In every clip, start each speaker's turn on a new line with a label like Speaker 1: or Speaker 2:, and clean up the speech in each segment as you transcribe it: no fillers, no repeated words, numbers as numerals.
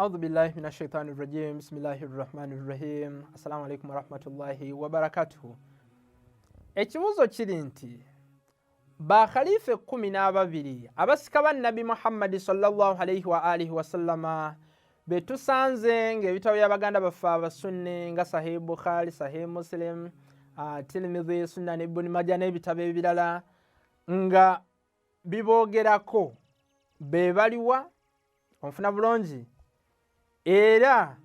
Speaker 1: أعوذ بالله من الشيطان الرجيم بسم الله الرحمن الرحيم السلام عليكم ورحمة الله وبركاته. Ekibuuzo kiri nti bakhalifa 12 abasika ba Nabbi Mohammad sallallahu alayhi wa alihi wa sallama betusanze ng'ebitabo by'abaganda baffe abasunni nga Sahih Bukhari, Sahih Muslim, Tirmidhi, Sunan Ibn Majah n'ebitabo ebirala nga biboogerako be baliwa onfuna bulungi era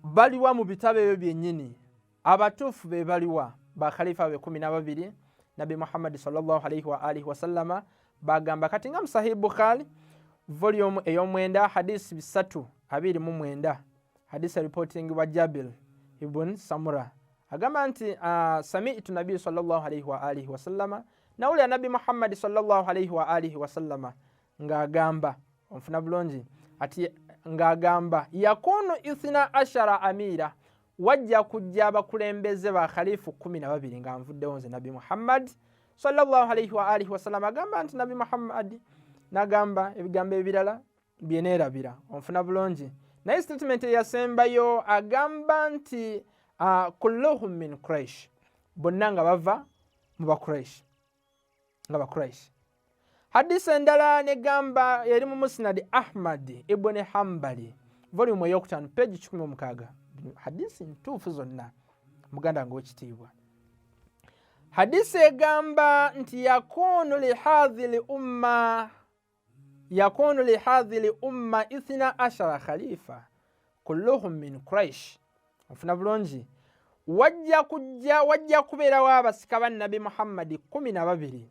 Speaker 1: baliwa mu bitabo ebyo byennyini abatuufu be baliwa bakhalifa be 12 Nabbi Muhammad sallallahu alayhi wa alihi wa sallama bagamba kati nga Sahih Bukhari volume ey'omwenda hadisi 329 hadisi reporting wa Jabir ibn Samura agamba nti sami'tu Nabbi sallallahu alayhi wa alihi wa sallama nawulira Nabbi Muhammad sallallahu alayhi wa alihi wa sallama ng'agamba onfuna bulungi ati ng'agamba yakunu 12 amira wajja kujja abakulembeze ba khalifu 12 nga nvuddewo nze Nabbi Muhammad sallallahu alayhi wa alihi wa sallam agamba nti Nabbi Muhammad nagamba ebigambo ebirala byeneerabira onfuna bulungi naye statement yasembayo agamba nti kulluhum min Quraish bonna nga bava mu Bakuraish nga Bakuraish. Hadisi endala negamba yali mu Musnad Ahmad ibn Hanbali volume ey'okutaano page 16 hadisi ntuufu zonna muganda nga wekitiibwa. Hadisi egamba nti yakunu li hadhihi umma 12 khalifa kulluhum min Quraish ofuna bulungi wajja kubeerawo abasika ba Nabbi Muhammad 12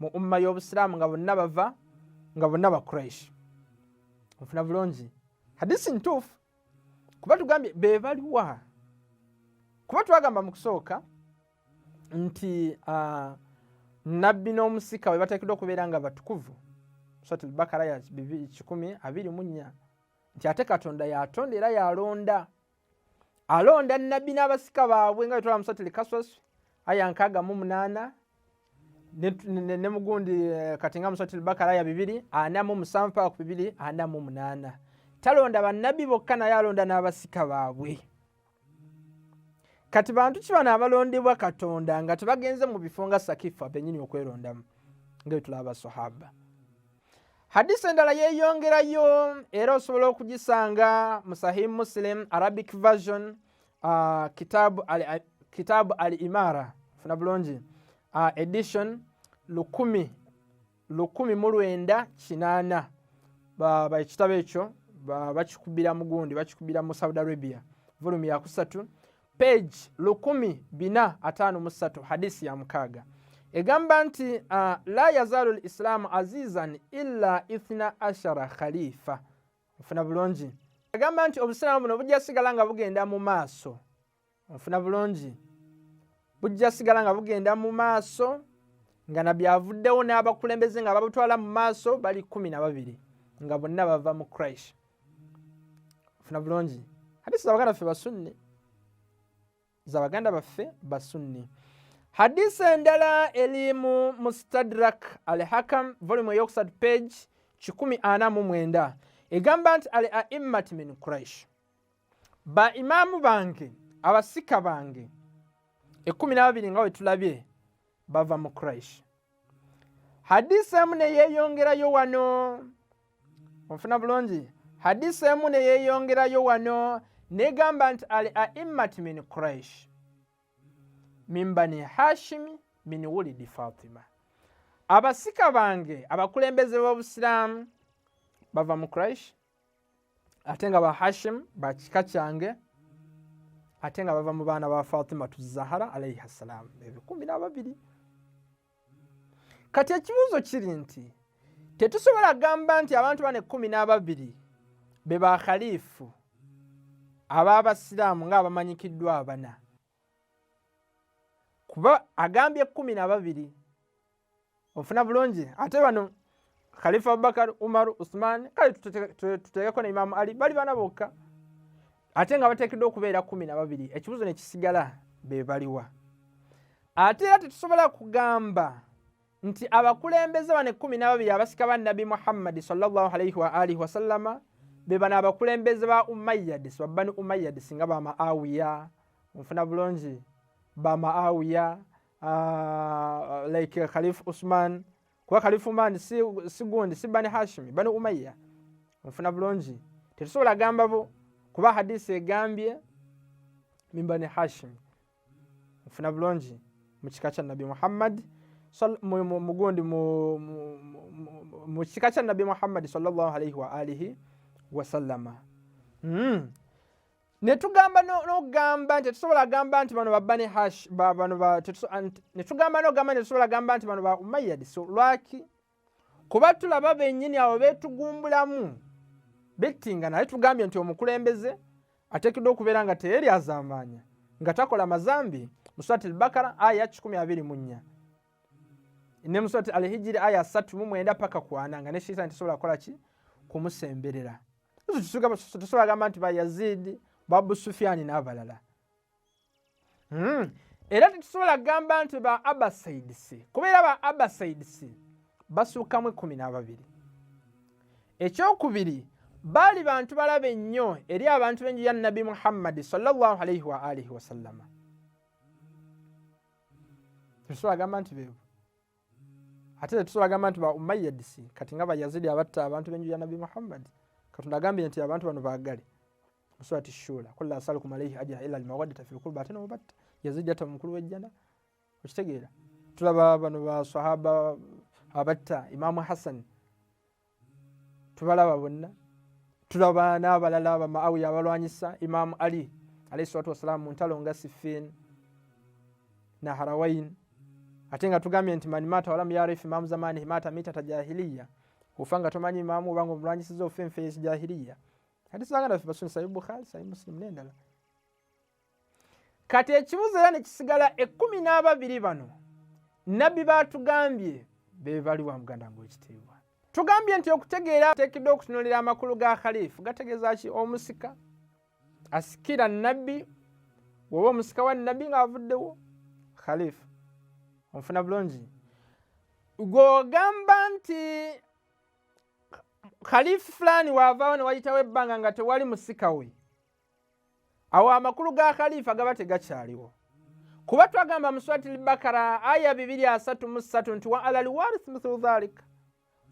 Speaker 1: mu umma y'Obusiraamu nga bonna bava nga bonna ba Quraish ofuna bulungi. Hadisi ntuufu kuba tugambye be baliwa kuba twagamba mu kusooka nti nabbi n'omusika we bateekeddwa okubeera nga batukuvu Suratul Bakara ya 224 nti ate Katonda yatonda era yalonda alonda nabbi n'abasika baabwe nga bwe mu Suratul-Lectures aya 68 ne mugundi kati nga mu Suratul Bakara ya 247 paka ku 248 talonda bannabbi bokka naye alonda n'abasika baabwe. Kati bantu ki bano abalondebwa Katonda nga tebagenze mu bifo nga Sakifa bennyini okwerondamu nga tulaba Sahaba. Hadisi endala yeeyongerayo era osobola okugisanga mu Sahih Muslim Arabic version kitabu al-Imara funa bulungi edition 10,908 ekitabo ekyo bakikubira mugundi bakikubira mu Saudi Arabia volume ya 3 page 1453 hadisi ya 6 egamba nti la yazalu al-islamu azizan illa 12 khalifa ofuna bulungi egamba nti obusiraamu buno bujja sigala nga bugenda mu maaso ofuna bulungi bujja sigala nga bugenda mu maaso nga nabbi avuddewo n'abakulembeze nga babutwala mu maaso bali 12 nga bonna bava mu Quraish ofuna bulungi. Hadisi z'abaganda baffe basunni z'abaganda baffe basunni. Hadisi endala eri mu Mustadrak al-Hakam volume ey'okusatu page 149 egamba nti al-a'immat min Quraish ba imaamu bange abasika bange 12 nga we tulabye bava mu Quraish. Hadisi emu ne yeeyongerayo wano onfuna bulungi hadisi emu ne yeeyongerayo wano negamba nti al-a'immat min Quraish min bani Hashim min wulidi Fatima abasika bange abakulembeze b'Obusiraamu bava mu Quraish ate nga ba Hashim ba kika kyange ate nga bava mu baana ba Fatima Zahra alayhi salam 12. Kati ekibuuzo kiri nti tetusobola gamba nti abantu bane 12 be ba khalifu ab'Abasiraamu nga abamanyikiddwa abana kuba agambye 12 ofuna bulungi ate bano Khalifa Abubakar, Umar, Uthman kale tuteekeko ne Imam Ali bali bana bokka ate nga bateekeddwa okubeera 12. Ekibuuzo ne kisigala be baliwa ate era tetusobola kugamba nti abakulembeze bane 12 abasika ba Nabbi Muhammad sallallahu alayhi wa alihi wa sallama be bano abakulembeze ba Umayyad Bani Umayyad singa ba Maawiya mfuna bulungi ba Maawiya like Khalif Usman kwa Khalif Usman si gundi si Bani Hashim Bani Umayya mfuna bulungi tetusobola gamba bo kuba hadisi egambye Bani Hashim mfuna bulungi mu kika kya Nabbi Muhammad mugundi mu kika kya Nabbi Muhammad sallallahu alayhi wa alihi wa sallama. Netugamba no gamba nti tusobola gamba nti bano babani hash bano ba netugamba no gamba nti tusobola gamba nti bano ba Umayyad so lwaki kuba tulaba bennyini abo betugumbulamu bettinga naye tugambye nti omukulembeze ateekeddwa okubeera nga teyeri azamanya nga takola mazambi mu Surati al-Baqara aya 124 ne mu Surati al-Hijr aya 3 paka ku 4 nga ne shaytan tisobola kola ki kumusemberera. Tusobola gamba nti ba Yazid Abu Sufyan n'abalala. Era tusobola gamba nti ba Abasidisi kubeera ba Abasidisi basuukamu 12. Ekyokubiri bali bantu balabe nnyo eri abantu b'enju ya Nabbi Muhammad sallallahu alayhi wa alihi wa sallama. Tusobola gamba nti bebo ate tusobola gamba nti ba Umayyad kati nga ba Yazid abatta abantu b'enju ya Nabbi Muhammad Katonda gambye nti abantu bano baagale Surati Shura kullu asalukum alayhi ajra illa al-mawaddata fil qurba tana wabatta Yazid ata mukulu w'ejjana okitegeera tulaba bano ba sahaba abatta Imam Hassan tubalaba bonna tulaba n'abalala ba Maawiya abalwanyisa Imam Ali alayhi salatu wassalam mu ntalo nga Siffin na Harawain ate nga tugambye nti man mata wala yarif Imam zamani mata mita tajahiliya ufanga tomanyi Imamu bango mulwanyisiza ofenfe jahiliya hadisi zanga nafi basunni Sahih Bukhari Sahih Muslim n'endala. Kati ekibuzo era ne kisigala 12 bano Nabbi batugambye be bali wa muganda ng'ekitiibwa. Tugambye nti okutegeera teekeddwa okutunuulira amakulu ga Khalifu gategeeza ki omusika asikira Nabbi woba omusika wa Nabbi ng'avuddewo Khalifu onfuna bulungi gw'ogamba nti Khalifu fulani waavaawo ne wayitawo ebbanga nga tewali musika we awo amakulu ga Khalifa gaba tegakyaliwo kuba twagamba mu Surati al-Baqara aya 233 nti wa alal warith mithlu dhalik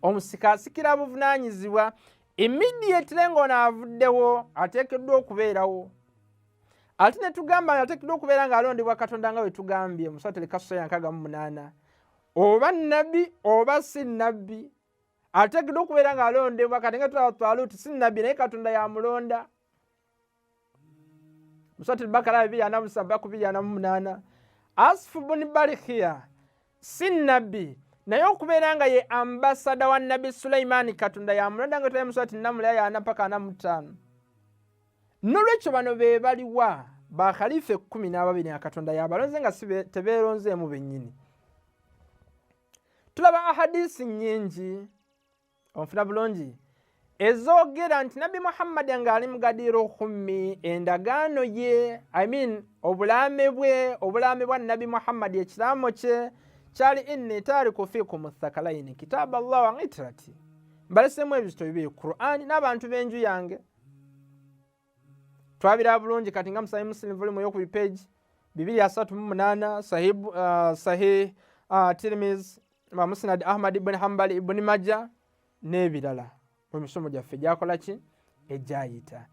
Speaker 1: omusika asikira buvunaanyizibwa immediately ng'onaavuddewo ateekeddwa okubeerawo ate ne tugamba ateekeddwa okubeera ng'alondebwa Katonda nga we tugambye mu Surati al-Kasas 68 oba Nabbi oba si Nabbi ateekeddwa okubeera ng'alondebwa kati nga Taaluuti si Nabbi naye Katonda yamulonda mu Surati al-Baqara 247-248 Asfu bun Barikhiya si Nabbi naye okubeera nga ye ambasada wa Nabbi Sulaiman Katonda yamulonda nga tuli mu Surati an-Naml aya 4-45 n'olwekyo bano be baliwa ba Khalifa 12 Katonda yabalonze nga tebeeronzeemu bennyini. Tulaba ahadisi nnyingi onfuna bulungi ezoogera nti Nabbi Muhammad ng'ali mu Gadiru Khummi endagaano ye obulaame bwa Nabbi Muhammad ekiraamo kye kyali inni taariku fiikum thakalaini kitaaba Allah wa itrati mbaleseemu ebizito bibiri Qur'ani n'abantu b'enju yange. Twabira bulungi kati nga Sahih Muslim volume y'oku page 238 Sahih Tirmizi Musnad Ahmad ibn Hanbal ibn Majah n'ebirala mu misomo gyaffe gyakola ki ejayita.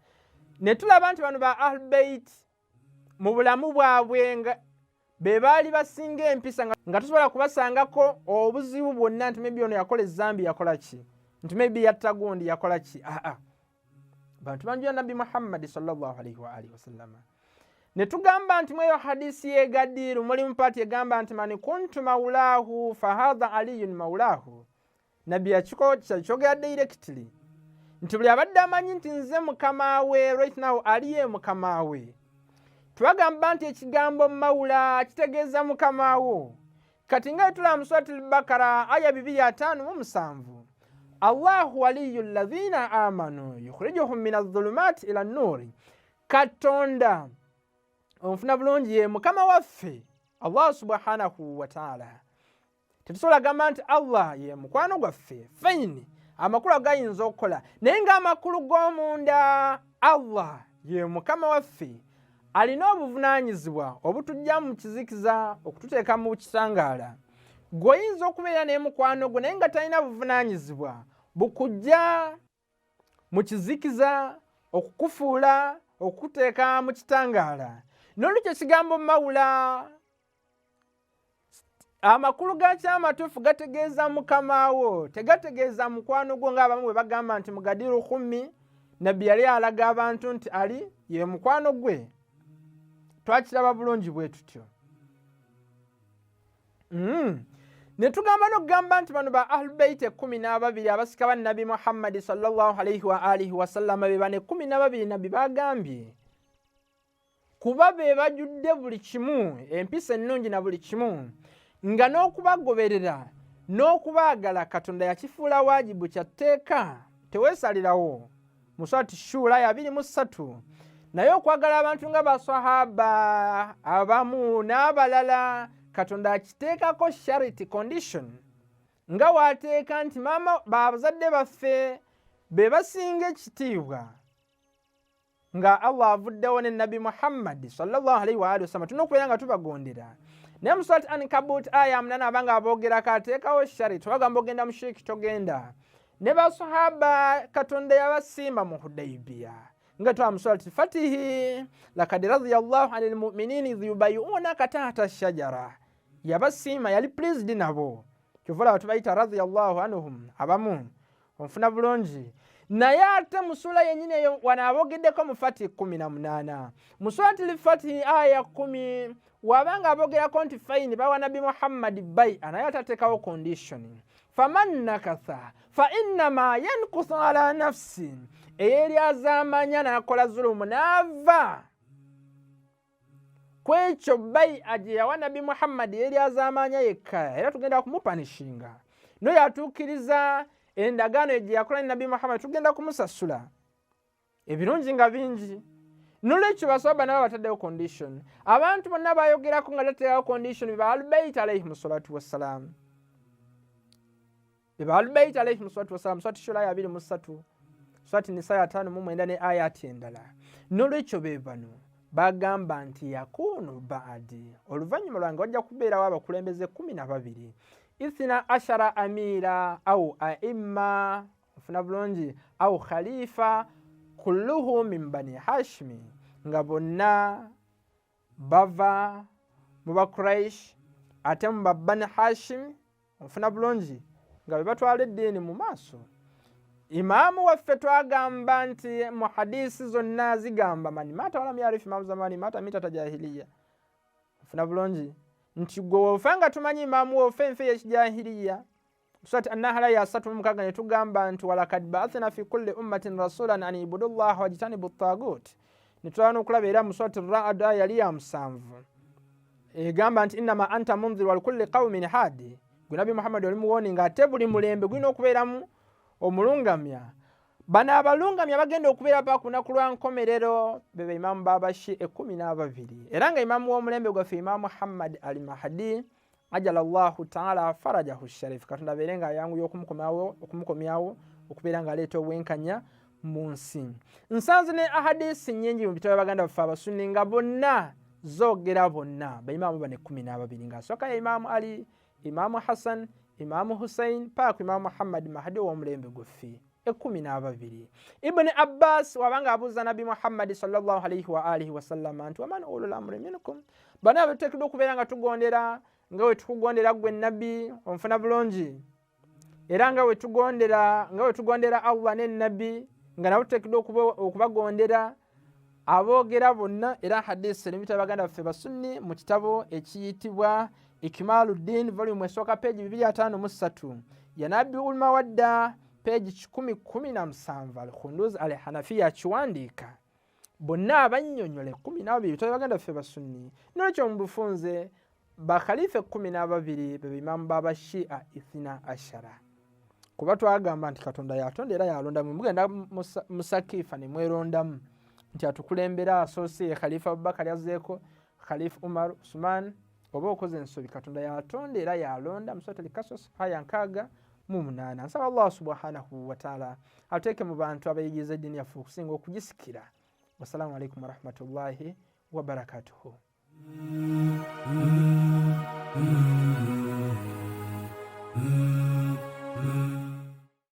Speaker 1: Ne tulaba nti bano ba Ahlul Bayt mu bulamu bwabwe nga be baali basinga empisa nga tusobola kubasangako obuzibu bwonna nti maybe ono yakola ezambi yakola ki nti maybe yatta gundi yakola ki bantu banjula Nabbi Muhammad sallallahu alayhi wa alihi wasallam. Ne tugamba nti mweyo hadisi ye Gadiru mulimu paati egamba nti mani kuntu maulahu fahadha aliyun maulahu. Nabbi kyogera directly nti buli abadde amanyi nti nze mukama we right now aliye mukama we. Twagamba nti ekigambo maula kitegeeza mukama wo kati nga tula mu Surati al-Baqara aya 257 Allahu waliyyu alladhina amanu yukhrijuhum min adh-dhulumati ila an-nuri. Katonda onfuna bulungi ye mukama waffe Allah subhanahu wa ta'ala. Tetusobola gamba nti Allah ye mukwano gwaffe fine amakulu agayinza okukola naye ng'amakulu g'omunda Allah ye mukama waffe alina obuvunaanyizibwa obutujja mu kizikiza okututeeka mu kitangaala. Gw'oyinza okubeera naye mukwano gwo naye nga talina buvunaanyizibwa bukujja mu kizikiza okukufuula okukuteeka mu kitangaala. N'olwekyo ekigambo mawula amakulu gaakyo amatuufu gategeeza mukama wo, tegategeeza mukwano gwo ng'abamu bwe bagamba nti mugadiru khumi nabbi yali alaga abantu nti ali ye mukwano gwe. Twakiraba bulungi bwe tutyo. Ne tugamba n'okugamba nti bano ba Ahlulbayiti 12 abasika ba Nabbi Mohammad sallallahu alaihi wa alihi wasallam be bano 12 nabbi bagambye kuba be bajudde buli kimu empisa ennungi na buli kimu nga n'okubagoberera n'okubaagala Katonda yakifuula waajibu kyatteeka teweesalirawo mu Surati Shura 23. Naye okwagala abantu nga basahaba abamu n'abalala Katonda akiteekako charity condition nga waateeka nti maama bazadde baffe be basinga ekitiibwa nga Allah avuddewo ne Nabbi Muhammad sallallahu alaihi wa alihi wasallam tulina okubeera nga tubagondera. Naye mu Surati Ankabut aya 8 abanga aboogerako ateekawo charity bagamba ogenda mu shiriki togenda. Ne basahaba Katonda yabasimba mu Hudaybiya nga twa mu Surati Fatihi lakad radiyallahu anil mu'minina idh yubayyi'unaka tahta ash-shajara yabasiima yali pleased nabo kyovula tubayita radiyallahu anhum abamu onfuna bulungi. Naye ate mu sura yennyini eyo wanaabogeddeko mu Fatihi 18 mu Surati al-Fatihi aya 10 wabanga abogerako nti fayini bawa Nabbi Muhammad bai'a naye atateekawo condition faman nakatha fa innama yankusu ala nafsi eyeri azaamanya n'akola zulumu n'ava kwekyo bai'a gye yawa Nabbi Muhammad eyeri azaamanya yekka era tugenda kumupanishinga noyo atuukiriza endagaano gye yakola ne Nabbi Muhammad tugenda kumusasula ebirungi nga bingi. N'olwekyo basahaba nabo bataddewo condition. Abantu bonna bayogerako nga tateekawo condition ba Ahlulbayiti alaihim salatu wassalam. Ba Ahlulbayiti alaihim salatu wassalam Surati Shura 23 Surati Nisa 5 ne ayati endala. N'olwekyo be bano bagamba nti yakunu baadi oluvannyuma lwange wajja kubeerawo abakulembeze 12 ithna ashara amira au aimma ofuna bulungi au khalifa kulluhu min bani hashimi nga bonna bava mu Bakuraish ate mu bani hashim ofuna bulungi nga be batwala eddiini mu maaso. Imaamu waffe twagamba nti mu hadisi zonna zigamba mani mata wala myarifu imamu zamani mata mitata jahiliya ofuna bulungi nti gwe wofe nga tumanyi imaamu wofe enfe y'ekijahiliya. Surati An-Nahl ya 36 ne tugamba nti walakad ba'athna fi kulli ummatin rasulan an ibudu llaha wajtanibu at-taghut. Ne tulwana okulaba era mu Surati Ar-Ra'd ya 7 egamba nti innama anta munzir wa kulli qaumin hadi. Gwe Nabbi Muhammad oli muwoni nga ate buli mulembe gulina okubeeramu omulungamya. Bano abalungamya bagenda okubeera pa ku lunaku lwa nkomerero bebe imaamu babashi 12 era nga imaamu w'omulembe gwaffe Imaamu Muhammad al-Mahdi ajala Allahu ta'ala farajahu sharif Katonda abeere nga ayanguye okumukomyawo okubeera nga aleeta obwenkanya mu nsi. Nsanze ne ahadisi nnyingi mu bitabo baganda baffe abasunni nga bonna zoogera bonna baimaamu bano 12 nga asooka ya Imaamu Ali, Imaamu Hassan, Imaamu Hussein paka Imaamu Muhammad Mahdi w'omulembe gwaffe 12. Ibn Abbas wabanga abuuza Nabbi Muhammad sallallahu alaihi wa alihi wasallam nti waman ulul amri minkum bano abateekeddwa okubeera nga tugondera nga we tukugondera gwe nabbi onfuna bulungi era nga we tugondera Allah ne nabbi nga nabo tuteekeddwa okubagondera aboogera bonna. Era hadisi ne bitabo baganda baffe basunni mu kitabo ekiyitibwa Ikmaluddin volume esooka page 253 ya Nabbi ul-Mawadda page 1017 al-Khunduz al-Hanafiya kiwandiika bonna abannyonnyola 12 bitabo baganda baffe basunni. N'ekyo mu bufunze bakhalifa 12 be imaamu baba Shia ithna ashara kuba twagamba nti Katonda yatonda era yalonda mugenda musakifa ne mwerondamu nti atukulembera asoose Khalifa Abubakar yazzeeko Khalifa Umar Usman oba okoze ensobi Katonda yatonda era yalonda Surati Al-Qasas aya 6 mu 8. Nsaba Allah subhanahu wa ta'ala ateke mu bantu abayigiza eddiini yaffe okusinga okugisikira. Wassalamu alaikum warahmatullahi wabarakatuhu.